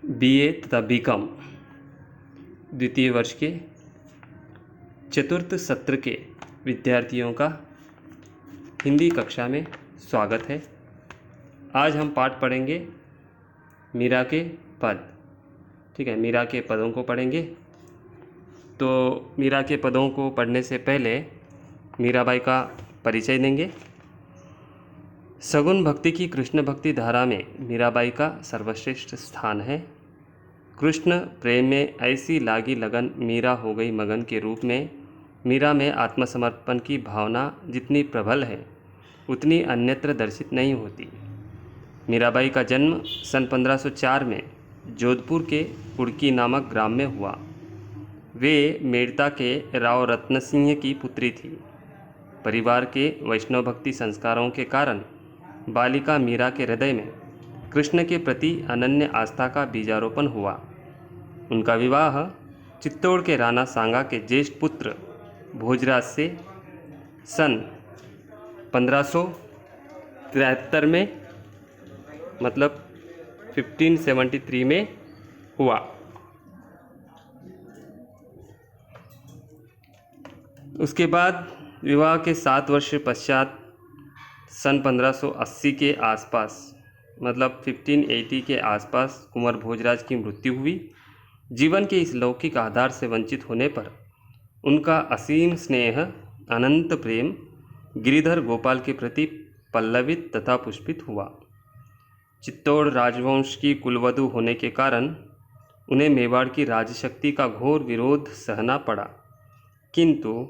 BA तथा BCom द्वितीय वर्ष के चतुर्थ सत्र के विद्यार्थियों का हिंदी कक्षा में स्वागत है। आज हम पाठ पढ़ेंगे मीरा के पद। ठीक है, मीरा के पदों को पढ़ेंगे। तो मीरा के पदों को पढ़ने से पहले मीराबाई का परिचय देंगे। सगुण भक्ति की कृष्ण भक्ति धारा में मीराबाई का सर्वश्रेष्ठ स्थान है। कृष्ण प्रेम में ऐसी लागी लगन मीरा हो गई मगन के रूप में मीरा में आत्मसमर्पण की भावना जितनी प्रबल है उतनी अन्यत्र दर्शित नहीं होती। मीराबाई का जन्म सन 1504 में जोधपुर के कुड़की नामक ग्राम में हुआ। वे मेड़ता के राव रत्न सिंह की पुत्री थी। परिवार के वैष्णव भक्ति संस्कारों के कारण बालिका मीरा के हृदय में कृष्ण के प्रति अनन्य आस्था का बीजारोपण हुआ। उनका विवाह चित्तौड़ के राणा सांगा के ज्येष्ठ पुत्र भोजराज से सन 1573 में मतलब 1573 में हुआ। उसके बाद विवाह के 7 वर्ष पश्चात सन 1580 के आसपास मतलब 1580 के आसपास कुंवर भोजराज की मृत्यु हुई। जीवन के इस लौकिक आधार से वंचित होने पर उनका असीम स्नेह अनंत प्रेम गिरिधर गोपाल के प्रति पल्लवित तथा पुष्पित हुआ। चित्तौड़ राजवंश की कुलवधू होने के कारण उन्हें मेवाड़ की राजशक्ति का घोर विरोध सहना पड़ा, किंतु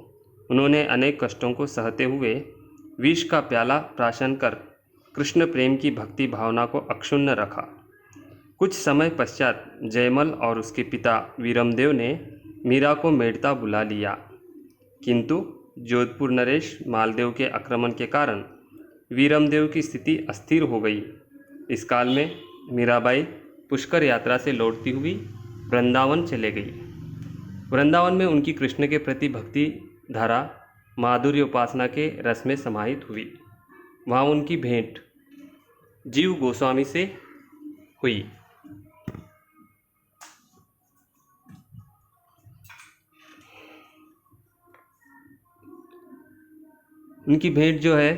उन्होंने अनेक कष्टों को सहते हुए विष का प्याला प्राशन कर कृष्ण प्रेम की भक्ति भावना को अक्षुण्ण रखा। कुछ समय पश्चात जयमल और उसके पिता वीरमदेव ने मीरा को मेड़ता बुला लिया, किंतु जोधपुर नरेश मालदेव के आक्रमण के कारण वीरमदेव की स्थिति अस्थिर हो गई। इस काल में मीराबाई पुष्कर यात्रा से लौटती हुई वृंदावन चले गई। वृंदावन में उनकी कृष्ण के प्रति भक्ति धारा माधुर्य उपासना के रस में समाहित हुई। वहाँ उनकी भेंट जीव गोस्वामी से हुई। उनकी भेंट जो है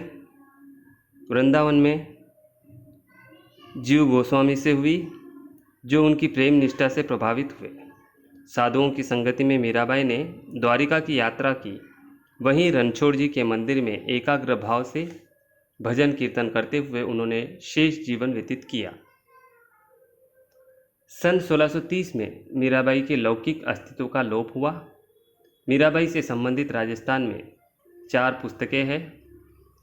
वृंदावन में जीव गोस्वामी से हुई, जो उनकी प्रेम निष्ठा से प्रभावित हुए। साधुओं की संगति में मीराबाई ने द्वारिका की यात्रा की। वहीं रणछोड़ जी के मंदिर में एकाग्र भाव से भजन कीर्तन करते हुए उन्होंने शेष जीवन व्यतीत किया। सन 1630 में मीराबाई के लौकिक अस्तित्व का लोप हुआ। मीराबाई से संबंधित राजस्थान में 4 पुस्तकें हैं: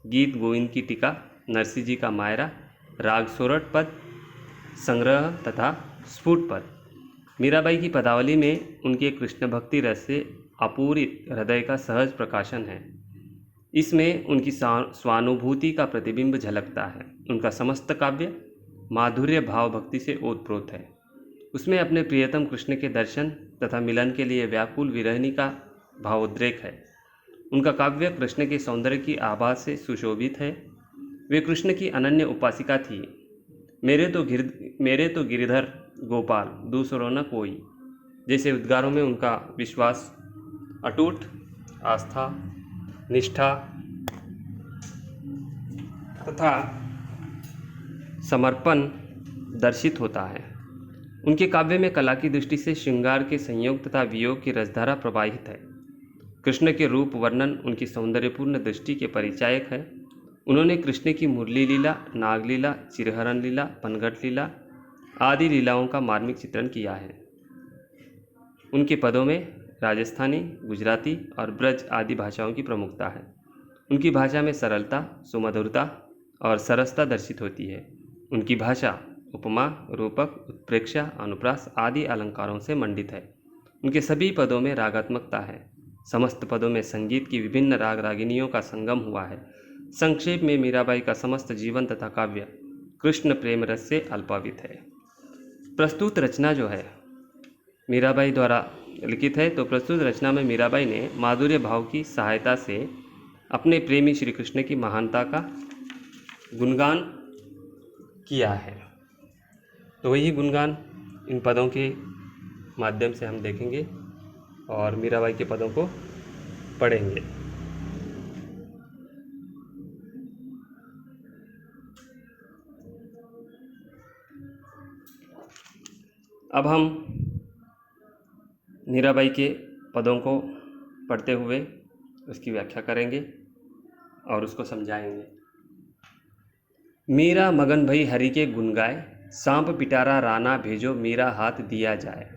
गीत गोविंद की टीका, नरसिंह जी का मायरा, राग सोरठ पद संग्रह तथा स्फुट पद। मीराबाई की पदावली में उनके कृष्ण भक्ति रस से अपूरित हृदय का सहज प्रकाशन है। इसमें उनकी स्वानुभूति का प्रतिबिंब झलकता है। उनका समस्त काव्य माधुर्य भाव भक्ति से ओतप्रोत है। उसमें अपने प्रियतम कृष्ण के दर्शन तथा मिलन के लिए व्याकुल विरहिणी का भावोद्रेक है। उनका काव्य कृष्ण के सौंदर्य की आभा से सुशोभित है। वे कृष्ण की अनन्य उपासिका थी। मेरे तो गिरिधर गोपाल दूसरो न कोई जैसे उद्गारों में उनका विश्वास, अटूट आस्था, निष्ठा तथा समर्पण दर्शित होता है। उनके काव्य में कला की दृष्टि से श्रृंगार के संयोग तथा वियोग की रसधारा प्रवाहित है। कृष्ण के रूप वर्णन उनकी सौंदर्यपूर्ण दृष्टि के परिचायक है। उन्होंने कृष्ण की मुरली लीला, नागलीला, चिरहरण लीला, पनघट लीला आदि लीलाओं का मार्मिक चित्रण किया है। उनके पदों में राजस्थानी, गुजराती और ब्रज आदि भाषाओं की प्रमुखता है। उनकी भाषा में सरलता, सुमधुरता और सरसता दर्शित होती है। उनकी भाषा उपमा, रूपक, उत्प्रेक्षा, अनुप्रास आदि अलंकारों से मंडित है। उनके सभी पदों में रागात्मकता है। समस्त पदों में संगीत की विभिन्न राग रागिनियों का संगम हुआ है। संक्षेप में मीराबाई का समस्त जीवन तथा काव्य कृष्ण प्रेम रस से अल्पावित है। प्रस्तुत रचना जो है मीराबाई द्वारा लिखित है। तो प्रस्तुत रचना में मीराबाई ने माधुर्य भाव की सहायता से अपने प्रेमी श्री कृष्ण की महानता का गुणगान किया है। तो वही गुणगान इन पदों के माध्यम से हम देखेंगे और मीराबाई के पदों को पढ़ेंगे। अब हम मीराबाई के पदों को पढ़ते हुए उसकी व्याख्या करेंगे और उसको समझाएंगे। मीरा मगन भई हरि के गुण गाए, सांप पिटारा राना भेजो मेरा हाथ दिया जाए।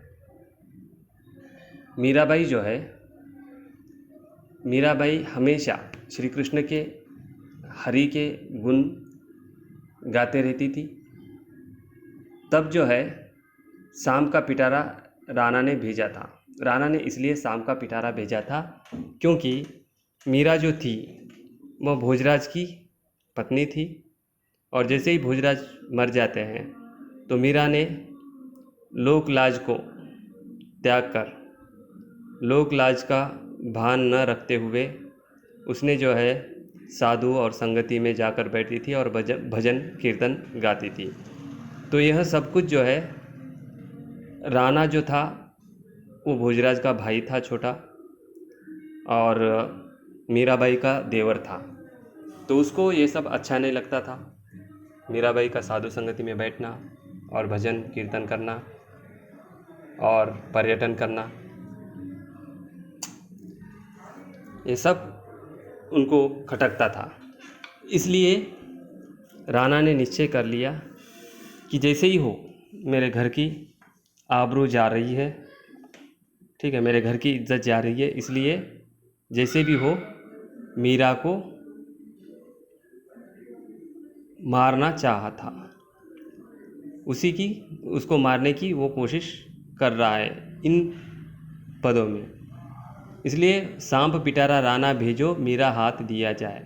मीराबाई जो है, मीराबाई हमेशा श्री कृष्ण के हरि के गुण गाते रहती थी। तब जो है सांप का पिटारा राणा ने भेजा था। राणा ने इसलिए सांप का पिटारा भेजा था क्योंकि मीरा जो थी वह भोजराज की पत्नी थी और जैसे ही भोजराज मर जाते हैं तो मीरा ने लोक लाज को त्याग कर, लोक लाज का भान न रखते हुए उसने जो है साधु और संगति में जाकर बैठती थी और भजन कीर्तन गाती थी। तो यह सब कुछ जो है, राणा जो था वो भोजराज का भाई था छोटा और मीराबाई का देवर था, तो उसको ये सब अच्छा नहीं लगता था। मीराबाई का साधु संगति में बैठना और भजन कीर्तन करना और पर्यटन करना, ये सब उनको खटकता था। इसलिए राणा ने निश्चय कर लिया कि जैसे ही हो मेरे घर की आबरू जा रही है, ठीक है, मेरे घर की इज्जत जा रही है, इसलिए जैसे भी हो मीरा को मारना चाहा था। उसको मारने की वो कोशिश कर रहा है इन पदों में। इसलिए सांप पिटारा राणा भेजो मेरा हाथ दिया जाए।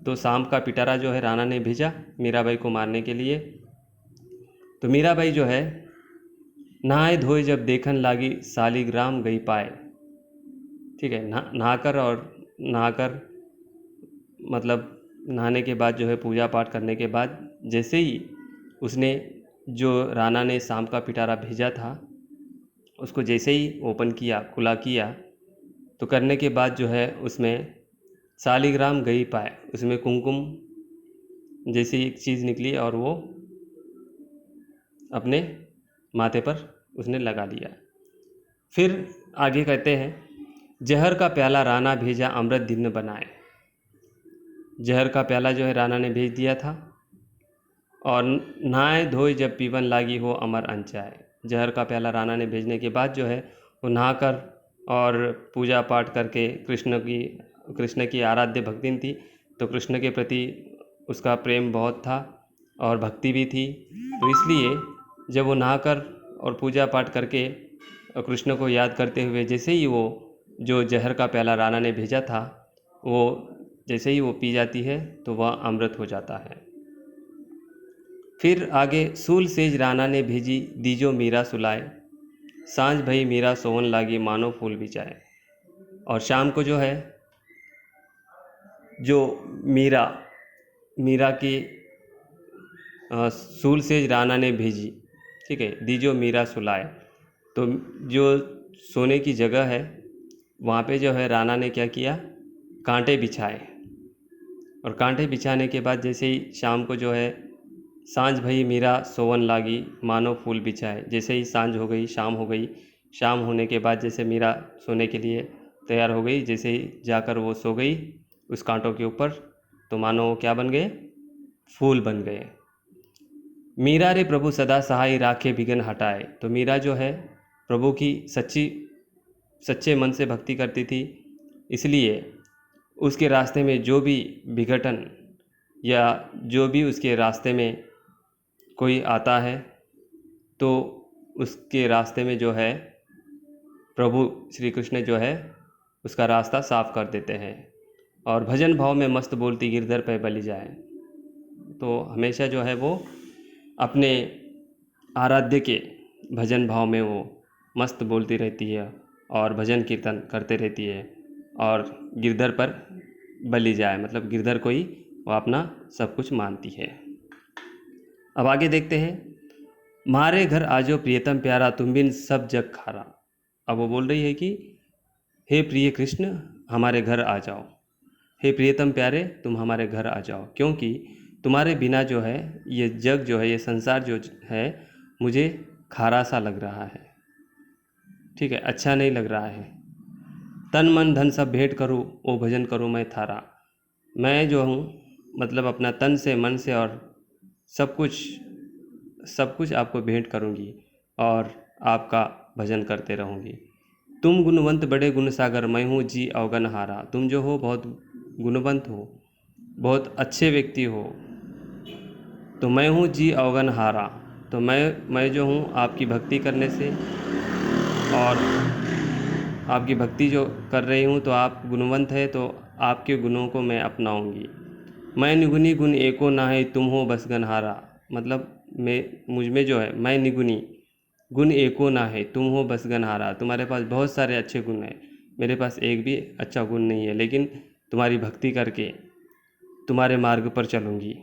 तो सांप का पिटारा जो है राणा ने भेजा मीराबाई को मारने के लिए। तो मीराबाई जो है नहाए धोए जब देखन लागी सालिग्राम गई पाए, ठीक है, नहाकर मतलब नहाने के बाद जो है पूजा पाठ करने के बाद जैसे ही उसने जो राणा ने सांप का पिटारा भेजा था उसको जैसे ही ओपन किया, खुला किया, तो करने के बाद जो है उसमें सालिग्राम गई पाए, उसमें कुमकुम जैसी एक चीज़ निकली और वो अपने माथे पर उसने लगा लिया। फिर आगे कहते हैं, जहर का प्याला राणा भेजा अमृत दिन बनाए। जहर का प्याला जो है राणा ने भेज दिया था और नहाए धोए जब पीवन लागी हो अमर अंचाए। जहर का प्याला राणा ने भेजने के बाद जो है वो नहाकर और पूजा पाठ करके कृष्ण की आराध्य भक्तिन थी, तो कृष्ण के प्रति उसका प्रेम बहुत था और भक्ति भी थी। तो इसलिए जब वो नहाकर और पूजा पाठ करके कृष्ण को याद करते हुए जैसे ही वो जो जहर का प्याला राणा ने भेजा था वो जैसे ही वो पी जाती है तो वह अमृत हो जाता है। फिर आगे, सूल सेज राणा ने भेजी दीजो मीरा सुलाए, सांझ भई मीरा सोवन लागी मानो फूल बिछाए। और शाम को जो है जो मीरा की सूल सेज राणा ने भेजी, ठीक है, दीजो मीरा सुलाए, तो जो सोने की जगह है वहाँ पे जो है राणा ने क्या किया, कांटे बिछाए। और कांटे बिछाने के बाद जैसे ही शाम को जो है सांझ भई मीरा सोवन लागी मानो फूल बिछाए, जैसे ही सांझ हो गई, शाम हो गई, शाम होने के बाद जैसे मीरा सोने के लिए तैयार हो गई, जैसे ही जाकर वो सो गई उस कांटों के ऊपर, तो मानो क्या बन गए, फूल बन गए। मीरा रे प्रभु सदा सहाय राखे विघ्न हटाए। तो मीरा जो है प्रभु की सच्चे मन से भक्ति करती थी, इसलिए उसके रास्ते में जो भी विघटन या जो भी उसके रास्ते में कोई आता है तो उसके रास्ते में जो है प्रभु श्री कृष्ण जो है उसका रास्ता साफ कर देते हैं। और भजन भाव में मस्त बोलती गिरधर पे बलि जाए। तो हमेशा जो है वो अपने आराध्य के भजन भाव में वो मस्त बोलती रहती है और भजन कीर्तन करते रहती है और गिरधर पर बलि जाए, मतलब गिरधर को ही वो अपना सब कुछ मानती है। अब आगे देखते हैं, मारे घर आजो प्रियतम प्यारा, तुम बिन सब जग खारा। अब वो बोल रही है कि हे प्रिय कृष्ण, हमारे घर आ जाओ। हे प्रियतम प्यारे, तुम हमारे घर आ जाओ, क्योंकि तुम्हारे बिना जो है ये जग जो है, ये संसार जो है, मुझे खारा सा लग रहा है। ठीक है, अच्छा नहीं लग रहा है। तन मन धन सब भेंट करूँ, ओ भजन करूँ मैं थारा। मैं जो हूँ मतलब अपना तन से मन से और सब कुछ आपको भेंट करूँगी और आपका भजन करते रहूँगी। तुम गुणवंत बड़े गुण सागर, मैं हूँ जी अवगन हारा। तुम जो हो बहुत गुणवंत हो, बहुत अच्छे व्यक्ति हो, तो मैं हूँ जी अवगन हारा। तो मैं जो हूँ आपकी भक्ति करने से और आपकी भक्ति जो कर रही हूँ, तो आप गुणवंत है, तो आपके गुणों को मैं अपनाऊँगी। मैं निगुनी गुण एको ना है, तुम हो बस गनहारा। मतलब मुझ में जो है, मैं निगुनी गुण एको ना है, तुम हो बस गनहारा। तुम्हारे पास बहुत सारे अच्छे गुण हैं, मेरे पास एक भी अच्छा गुण नहीं है, लेकिन तुम्हारी भक्ति करके तुम्हारे मार्ग पर चलूँगी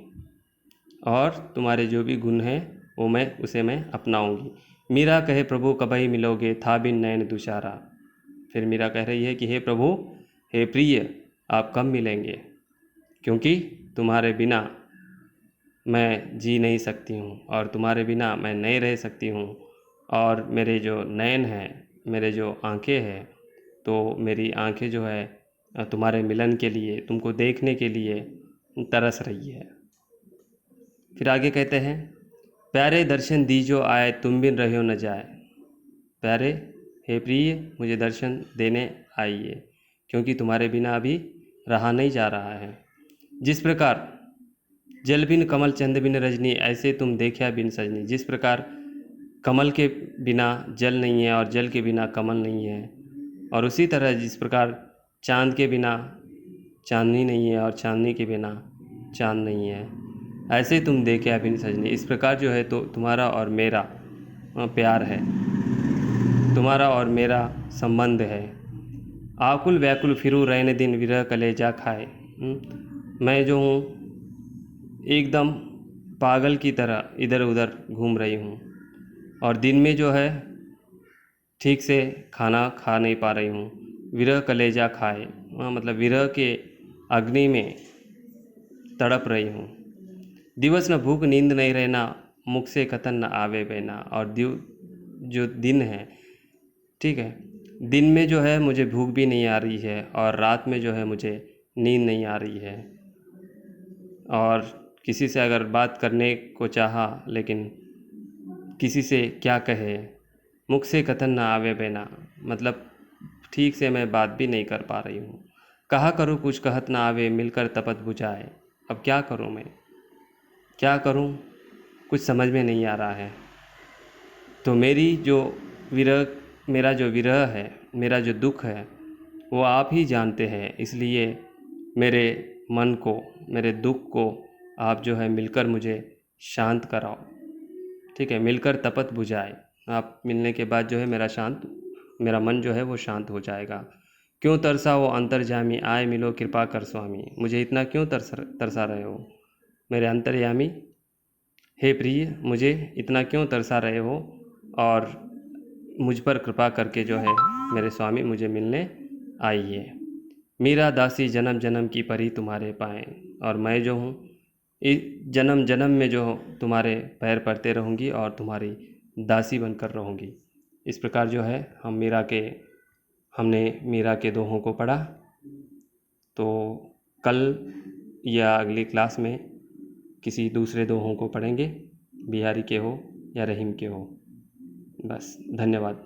और तुम्हारे जो भी गुण हैं वो उसे मैं अपनाऊँगी। मीरा कहे प्रभु कभी मिलोगे, था बिन नैन दुशारा। फिर मीरा कह रही है कि हे प्रभु, हे प्रिय, आप कब मिलेंगे, क्योंकि तुम्हारे बिना मैं जी नहीं सकती हूँ और तुम्हारे बिना मैं नहीं रह सकती हूँ। और मेरे जो नयन हैं, मेरे जो आँखें हैं, तो मेरी आँखें जो है तुम्हारे मिलन के लिए, तुमको देखने के लिए तरस रही है। फिर आगे कहते हैं, प्यारे दर्शन दीजो आए, तुम बिन रहो न जाए। प्यारे, हे प्रिय, मुझे दर्शन देने आइए, क्योंकि तुम्हारे बिना अभी रहा नहीं जा रहा है। जिस प्रकार जल बिन कमल चंद बिन रजनी, ऐसे तुम देखा बिन सजनी। जिस प्रकार कमल के बिना जल नहीं है और जल के बिना कमल नहीं है, और उसी तरह जिस प्रकार चाँद के बिना चाँदनी नहीं है और चाँदनी के बिना चाँद नहीं है, ऐसे तुम देखा बिन सजनी। इस प्रकार जो है तो तुम्हारा और मेरा प्यार है, तुम्हारा और मेरा संबंध है। आकुल व्याकुल फिरू रहने दिन, विरह कलेजा खाए। मैं जो हूँ एकदम पागल की तरह इधर उधर घूम रही हूँ और दिन में जो है ठीक से खाना खा नहीं पा रही हूँ। विरह कलेजा खाए, मतलब विरह के अग्नि में तड़प रही हूँ। दिवस न भूख नींद नहीं रहना, मुख से कथन न आवे बहना। और जो दिन है, ठीक है, दिन में जो है मुझे भूख भी नहीं आ रही है और रात में जो है मुझे नींद नहीं आ रही है। और किसी से अगर बात करने को चाहा, लेकिन किसी से क्या कहे, मुख से कथन ना आवे बहना। मतलब ठीक से मैं बात भी नहीं कर पा रही हूँ। कहा करूँ कुछ कहत ना आवे, मिलकर तपत बुझाए। अब क्या करूँ मैं, क्या करूँ, कुछ समझ में नहीं आ रहा है। तो मेरा जो विरह है, मेरा जो दुख है, वो आप ही जानते हैं। इसलिए मेरे मन को, मेरे दुख को आप जो है मिलकर मुझे शांत कराओ। ठीक है, मिलकर तपत बुझाए। आप मिलने के बाद जो है मेरा मन जो है वो शांत हो जाएगा। क्यों तरसा वो अंतर्जामी, आए मिलो कृपा कर स्वामी। मुझे इतना क्यों तरसा रहे हो मेरे अंतर्यामी। हे प्रिय, मुझे इतना क्यों तरसा रहे हो और मुझ पर कृपा करके जो है मेरे स्वामी मुझे मिलने आइए। मीरा दासी जन्म जन्म की परी तुम्हारे पाएँ। और मैं जो हूँ इस जन्म जन्म में जो तुम्हारे पैर पड़ते रहूँगी और तुम्हारी दासी बनकर रहूँगी। इस प्रकार जो है हमने मीरा के दोहों को पढ़ा। तो कल या अगली क्लास में किसी दूसरे दोहों को पढ़ेंगे, बिहारी के हो या रहीम के हो। बस, धन्यवाद।